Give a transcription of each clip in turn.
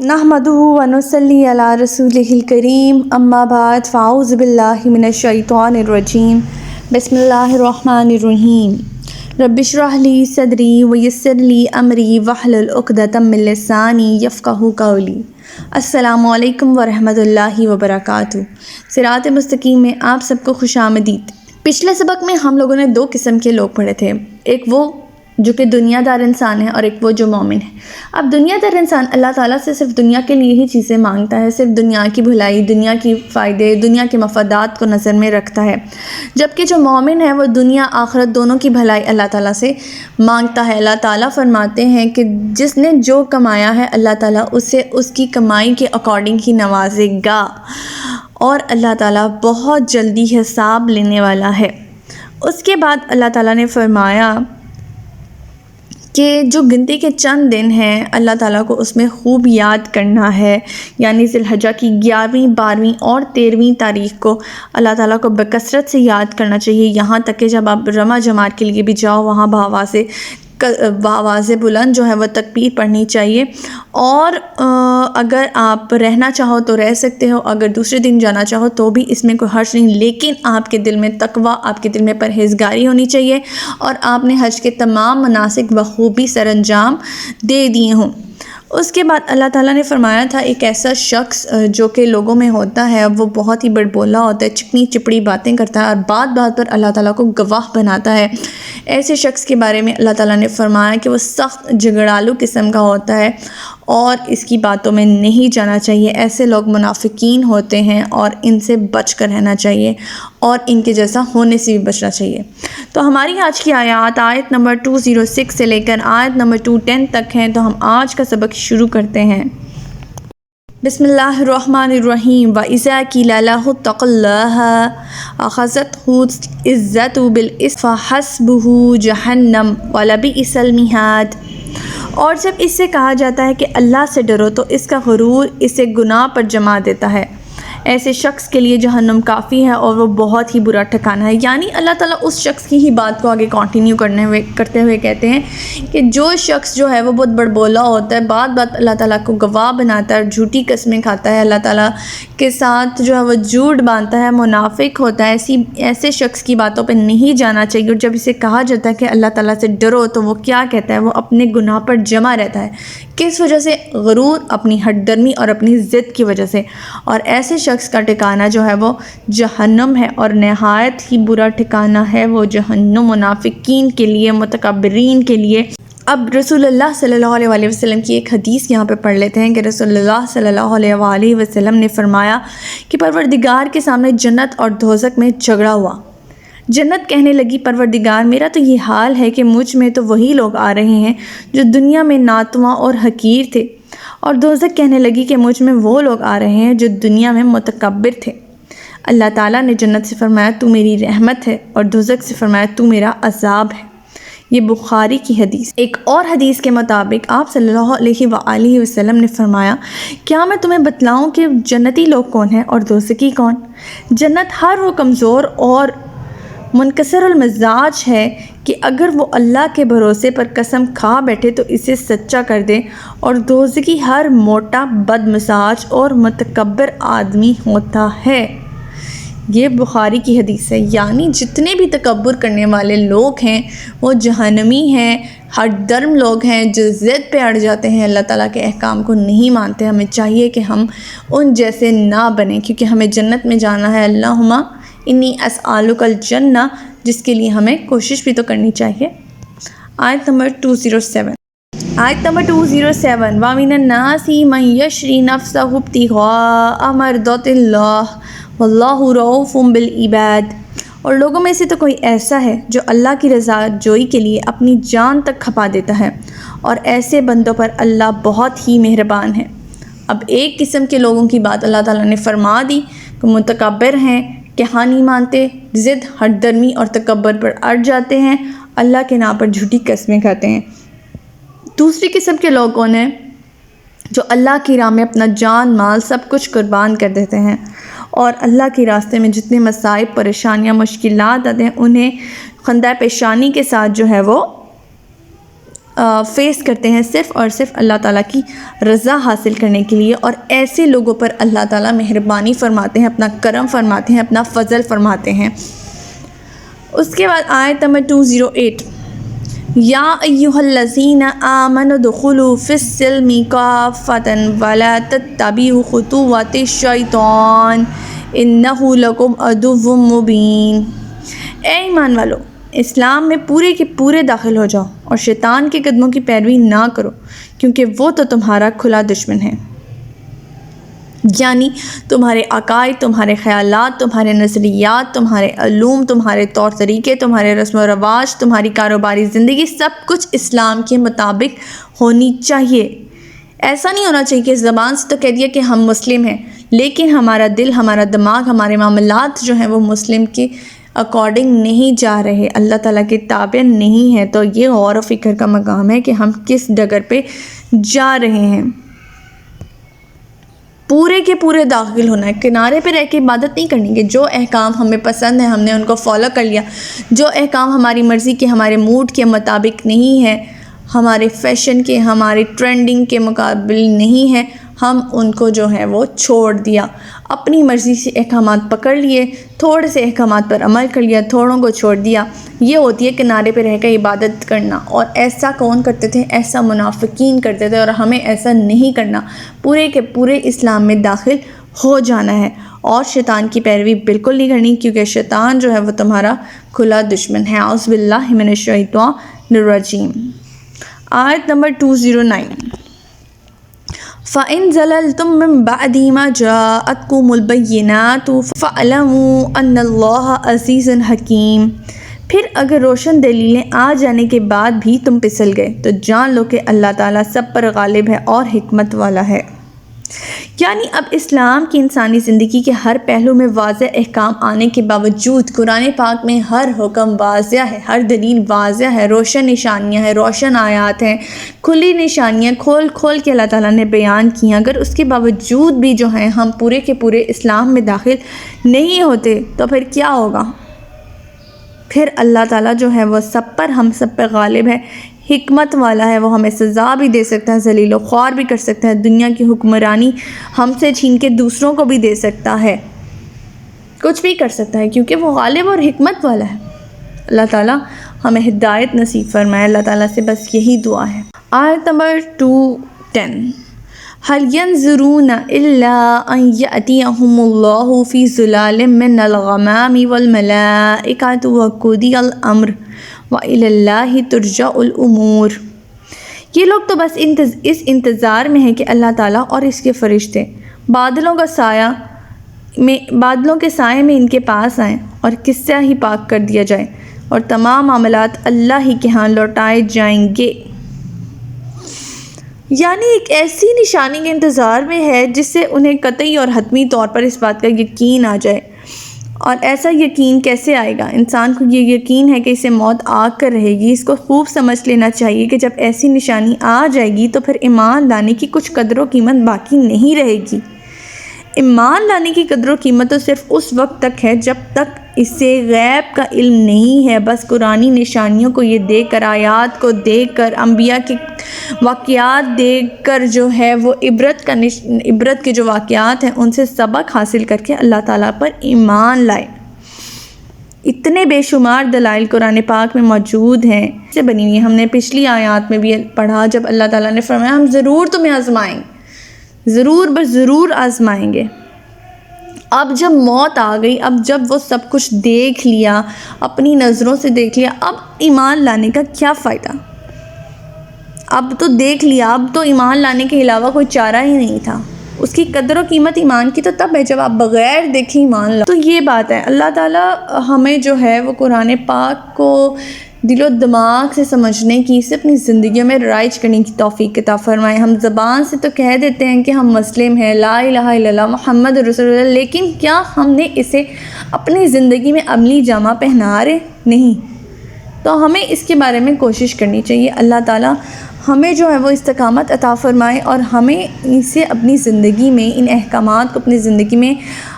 नहमदुहु व नुसल्ली अला रसूलिहिल करीम अम्मा बाद फ़ाऊज़ु बिल्लाहि मिनश शैतानिर रजीम बिस्मिल्लाहिर रहमानिर रहीम रब्बिश्रह ली सदरी व यस्सिर ली अमरी वहलुल उक़दतम मिन लिसानी यफ़क़हू क़ौली। अस्सलामु अलैकुम व रहमतुल्लाहि व बरकातुहू। सिरात मुस्तकीम में आप सबको खुशामदीद। पिछले सबक में हम लोगों ने दो किस्म के लोग पढ़े थे, एक वो जो कि दुनियादार इंसान है और एक वो जो मोमिन है। अब दुनियादार इंसान अल्लाह ताला से सिर्फ दुनिया के लिए ही चीज़ें मांगता है, सिर्फ दुनिया की भलाई, दुनिया की फ़ायदे, दुनिया के मफादात को नज़र में रखता है, जबकि जो मोमिन है वो दुनिया आखिरत दोनों की भलाई अल्लाह ताला से मांगता है। अल्लाह ताला फरमाते हैं कि जिसने जो कमाया है अल्लाह ताला उसे उसकी कमाई के अकॉर्डिंग ही नवाजेगा और अल्लाह ताला बहुत जल्दी हिसाब लेने वाला है। उसके बाद अल्लाह ताला ने फरमाया कि जो गिनती के चंद दिन हैं अल्लाह ताला को उसमें खूब याद करना है, यानी ज़िलहज्जा की 11वीं, 12वीं और 13वीं तारीख़ को अल्लाह ताला को बकसरत से याद करना चाहिए। यहाँ तक कि जब आप रमा जमात के लिए भी जाओ वहाँ बावाज़े बुलंद जो है वह तकबीर पढ़नी चाहिए। और अगर आप रहना चाहो तो रह सकते हो, अगर दूसरे दिन जाना चाहो तो भी इसमें कोई हर्ज नहीं, लेकिन आपके दिल में तकवा, आपके दिल में परहेज़गारी होनी चाहिए और आपने हज के तमाम मनासिक बखूबी सरअंजाम दे दिए हों। उसके बाद अल्लाह ताला ने फरमाया था एक ऐसा शख्स जो कि लोगों में होता है, वो बहुत ही बड़बोला होता है, चिकनी चिपड़ी बातें करता है और बात बात पर अल्लाह ताला को गवाह बनाता है। ऐसे शख्स के बारे में अल्लाह ताला ने फरमाया कि वो सख्त झगड़ालू किस्म का होता है और इसकी बातों में नहीं जाना चाहिए। ऐसे लोग मुनाफिकीन होते हैं और इनसे बच कर रहना चाहिए और इनके जैसा होने से भी बचना चाहिए। तो हमारी आज की आयत आयत नंबर 206 से लेकर आयत नंबर 210 तक हैं। तो हम आज का सबक शुरू करते हैं। बिस्मिल्लाहिर्रहमानिर्रहीम। व इज़ा क़ीला लहु इत्तक़िल्लाह अख़ज़तहु इज़्ज़तु बिल-इस्म फ़हस्बुहु जहन्नम व लबिइसल मिहाद। और जब इससे कहा जाता है कि अल्लाह से डरो तो इसका गुरूर इसे गुनाह पर जमा देता है। ऐसे शख्स के लिए जहन्नम काफ़ी है और वो बहुत ही बुरा ठिकाना है। यानी अल्लाह ताला उस शख्स की ही बात को आगे कंटिन्यू करते हुए कहते हैं कि जो शख्स जो है वो बहुत बड़बोला होता है, बात बात अल्लाह ताला को गवाह बनाता है, झूठी कस्में खाता है, अल्लाह ताला के साथ जो है वो झूठ बांधता है, मुनाफिक होता है, ऐसे शख्स की बातों पर नहीं जाना चाहिए। और जब इसे कहा जाता है कि अल्लाह ताला से डरो तो वो क्या कहता है, वो अपने गुनाह पर जमा रहता है। किस वजह से? गुरूर, अपनी हठधर्मी और अपनी ज़िद की वजह से। और ऐसे शख्स का ठिकाना जो है वो जहन्नुम है और नहायत ही बुरा ठिकाना है वो जहन्नुम मुनाफिकीन के लिए, मुतकब्बिरीन के लिए। अब रसूलुल्लाह सल्लल्लाहु अलैहि वसल्लम की एक हदीस यहाँ पे पढ़ लेते हैं कि रसूलुल्लाह सल्लल्लाहु अलैहि वसल्लम ने फरमाया कि परवरदिगार के सामने जन्नत और दोज़ख में झगड़ा हुआ। जन्नत कहने लगी, परवरदिगार मेरा तो ये हाल है कि मुझ में तो वही लोग आ रहे हैं जो दुनिया में नातवा और हकीर थे। और दोज़ख कहने लगी कि मुझ में वो लोग आ रहे हैं जो दुनिया में मुतकब्बिर थे। अल्लाह ताला ने जन्नत से फरमाया तू मेरी रहमत है और दोज़ख से फरमाया तू मेरा अज़ाब है। ये बुखारी की हदीस। एक और हदीस के मुताबिक आप सल्लल्लाहु अलैहि वसल्लम ने फरमाया क्या मैं तुम्हें बतलाऊं कि जन्नती लोग कौन हैं और दोज़खी कौन? जन्नत हर वो कमज़ोर और मुनकसरुल मिजाज है कि अगर वो अल्लाह के भरोसे पर कसम खा बैठे तो इसे सच्चा कर दे, और दोज़खी हर मोटा बदमिजाज और मुतकब्बिर आदमी होता है। ये बुखारी की हदीस है। यानी जितने भी तकब्बुर करने वाले लोग हैं वो जहन्नमी हैं, हठधर्म लोग हैं जो ज़िद पे अड़ जाते हैं, अल्लाह ताला के अहकाम को नहीं मानते। हमें चाहिए कि हम उन जैसे ना बने, क्योंकि हमें जन्नत में जाना है। अल्लाहुम्मा इन्नी अस्अलुकल जन्ना, जिसके लिए हमें कोशिश भी तो करनी चाहिए। आयत नंबर 207। आयत नंबर 207। व मिनन नासी मन यशरी नफ्सहु इब्तिग़ाअ मर्दातिल्लाह वल्लाहु रऊफ़ुम बिल इबाद। और लोगों में से तो कोई ऐसा है जो अल्लाह की रज़ा जोई के लिए अपनी जान तक खपा देता है, और ऐसे बंदों पर अल्लाह बहुत ही मेहरबान है। अब एक किस्म के लोगों की बात अल्लाह ताला ने फरमा दी कि मुतकब्बिर हैं, कहा नहीं मानते, ज़िद, हठधर्मी और तकब्बर पर अड़ जाते हैं, अल्लाह के नाम पर झूठी कस्में खाते हैं। दूसरी किस्म के लोग कौन हैं? जो अल्लाह की राह में अपना जान माल सब कुछ कुर्बान कर देते हैं और अल्लाह के रास्ते में जितने मसाइब, परेशानियाँ, मुश्किलात आते हैं उन्हें खंदा पेशानी के साथ जो है वो فیس کرتے ہیں صرف اور صرف اللہ تعالیٰ کی رضا حاصل کرنے کے لیے، اور ایسے لوگوں پر اللہ تعالیٰ مہربانی فرماتے ہیں، اپنا کرم فرماتے ہیں، اپنا فضل فرماتے ہیں۔ اس کے بعد آیت نمبر 208، یا ایھا الذین آمنوا ادخلوا فی السلم کافۃ ولا تتبعوا خطوات الشیطان انہ لکم عدو مبین۔ اے ایمان والو، اسلام میں پورے کے پورے داخل ہو جاؤ اور شیطان کے قدموں کی پیروی نہ کرو، کیونکہ وہ تو تمہارا کھلا دشمن ہے۔ یعنی تمہارے عقائد، تمہارے خیالات، تمہارے نظریات، تمہارے علوم، تمہارے طور طریقے، تمہارے رسم و رواج، تمہاری کاروباری زندگی، سب کچھ اسلام کے مطابق ہونی چاہیے۔ ایسا نہیں ہونا چاہیے کہ زبان سے تو کہہ دیا کہ ہم مسلم ہیں، لیکن ہمارا دل، ہمارا دماغ، ہمارے معاملات جو ہیں وہ مسلم کے اکارڈنگ نہیں جا رہے، اللہ تعالیٰ کے تابع نہیں ہے۔ تو یہ غور و فکر کا مقام ہے کہ ہم کس ڈگر پہ جا رہے ہیں۔ پورے کے پورے داخل ہونا ہے، کنارے پہ رہ کے عبادت نہیں کرنی کہ جو احکام ہمیں پسند ہیں ہم نے ان کو فالو کر لیا، جو احکام ہماری مرضی کے، ہمارے موڈ کے مطابق نہیں ہے، ہمارے فیشن کے، ہماری ٹرینڈنگ کے مقابل نہیں ہے، ہم ان کو جو ہے وہ چھوڑ دیا، اپنی مرضی سے احکامات پکڑ لیے، تھوڑے سے احکامات پر عمل کر لیا، تھوڑوں کو چھوڑ دیا۔ یہ ہوتی ہے کنارے پہ رہ کر عبادت کرنا۔ اور ایسا کون کرتے تھے؟ ایسا منافقین کرتے تھے، اور ہمیں ایسا نہیں کرنا، پورے کے پورے اسلام میں داخل ہو جانا ہے اور شیطان کی پیروی بالکل نہیں کرنی، کیونکہ شیطان جو ہے وہ تمہارا کھلا دشمن ہے۔ اعوذ باللہ من الشیطان الرجیم۔ آیت نمبر 209، فَإِن زَلَلْتُم مِّن بَعْدِ مَا جَاءَتْكُمُ الْبَيِّنَاتُ فَاعْلَمُوا أَنَّ اللَّهَ عَزِيزٌ حَكِيمٌ۔ پھر اگر روشن دلیلیں آ جانے کے بعد بھی تم پھسل گئے تو جان لو کہ اللہ تعالیٰ سب پر غالب ہے اور حکمت والا ہے۔ یعنی اب اسلام کی انسانی زندگی کے ہر پہلو میں واضح احکام آنے کے باوجود قرآن پاک میں ہر حکم واضح ہے، ہر دلیل واضح ہے، روشن نشانیاں ہیں، روشن آیات ہیں، کھلی نشانیاں کھول کھول کے اللہ تعالیٰ نے بیان کی ہیں۔ اگر اس کے باوجود بھی جو ہیں ہم پورے کے پورے اسلام میں داخل نہیں ہوتے تو پھر کیا ہوگا؟ پھر اللہ تعالیٰ جو ہے وہ سب پر، ہم سب پر غالب ہے، حکمت والا ہے، وہ ہمیں سزا بھی دے سکتا ہے، ذلیل و خوار بھی کر سکتا ہے، دنیا کی حکمرانی ہم سے چھین کے دوسروں کو بھی دے سکتا ہے، کچھ بھی کر سکتا ہے، کیونکہ وہ غالب اور حکمت والا ہے۔ اللہ تعالیٰ ہمیں ہدایت نصیب فرمائے، اللہ تعالیٰ سے بس یہی دعا ہے۔ آیت نمبر 210، هل ينظرون إلا أن يأتيهم الله في ظلال من الغمام والملائكة وقضي الأمر وإلى الله ترجع الأمور۔ یہ لوگ تو بس اس انتظار میں ہیں کہ اللہ تعالیٰ اور اس کے فرشتے بادلوں کے سائے میں ان کے پاس آئیں اور قصہ ہی پاک کر دیا جائے اور تمام معاملات اللہ ہی کے ہاں لوٹائے جائیں گے۔ یعنی ایک ایسی نشانی کے انتظار میں ہے جس سے انہیں قطعی اور حتمی طور پر اس بات کا یقین آ جائے۔ اور ایسا یقین کیسے آئے گا؟ انسان کو یہ یقین ہے کہ اسے موت آ کر رہے گی۔ اس کو خوب سمجھ لینا چاہیے کہ جب ایسی نشانی آ جائے گی تو پھر ایمان لانے کی کچھ قدر و قیمت باقی نہیں رہے گی۔ ایمان لانے کی قدر و قیمت تو صرف اس وقت تک ہے جب تک اسے غیب کا علم نہیں ہے۔ بس قرآنی نشانیوں کو یہ دیکھ کر، آیات کو دیکھ کر، انبیاء کے واقعات دیکھ کر جو ہے وہ عبرت کے جو واقعات ہیں ان سے سبق حاصل کر کے اللہ تعالیٰ پر ایمان لائے۔ اتنے بے شمار دلائل قرآن پاک میں موجود ہیں سے بنی ہوئی۔ ہم نے پچھلی آیات میں بھی پڑھا جب اللہ تعالیٰ نے فرمایا ہم ضرور تمہیں آزمائیں گے، ضرور بس ضرور آزمائیں گے۔ اب جب موت آ گئی، اب جب وہ سب کچھ دیکھ لیا، اپنی نظروں سے دیکھ لیا، اب ایمان لانے کا کیا فائدہ؟ اب تو دیکھ لیا، اب تو ایمان لانے کے علاوہ کوئی چارہ ہی نہیں تھا۔ اس کی قدر و قیمت ایمان کی تو تب ہے جب آپ بغیر دیکھے ایمان لا۔ تو یہ بات ہے، اللہ تعالیٰ ہمیں جو ہے وہ قرآن پاک کو دل و دماغ سے سمجھنے کی، اسے اپنی زندگیوں میں رائج کرنے کی توفیق عطا فرمائے۔ ہم زبان سے تو کہہ دیتے ہیں کہ ہم مسلم ہیں، لا الہ الا اللہ محمد رسول اللہ، لیکن کیا ہم نے اسے اپنی زندگی میں عملی جامہ پہنا رہے؟ نہیں۔ تو ہمیں اس کے بارے میں کوشش کرنی چاہیے۔ اللہ تعالیٰ ہمیں جو ہے وہ استقامت عطا فرمائے اور ہمیں اسے اپنی زندگی میں، ان احکامات کو اپنی زندگی میں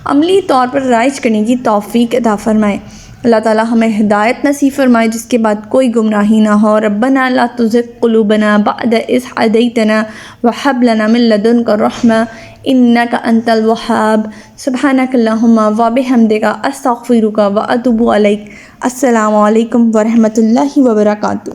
عملی طور پر رائج کرنے کی توفیق عطا فرمائے۔ اللہ تعالیٰ ہمیں ہدایت نصیب فرمائے جس کے بعد کوئی گمراہی نہ ہو۔ ربنا لا تزغ قلوبنا بعد اذ ہدیتنا وہب لنا من لدنک رحمۃ انک انت الوہاب۔ سبحانک اللہم وبحمدک استغفرک واتوب الیک۔ السلام علیکم ورحمۃ اللہ وبرکاتہ۔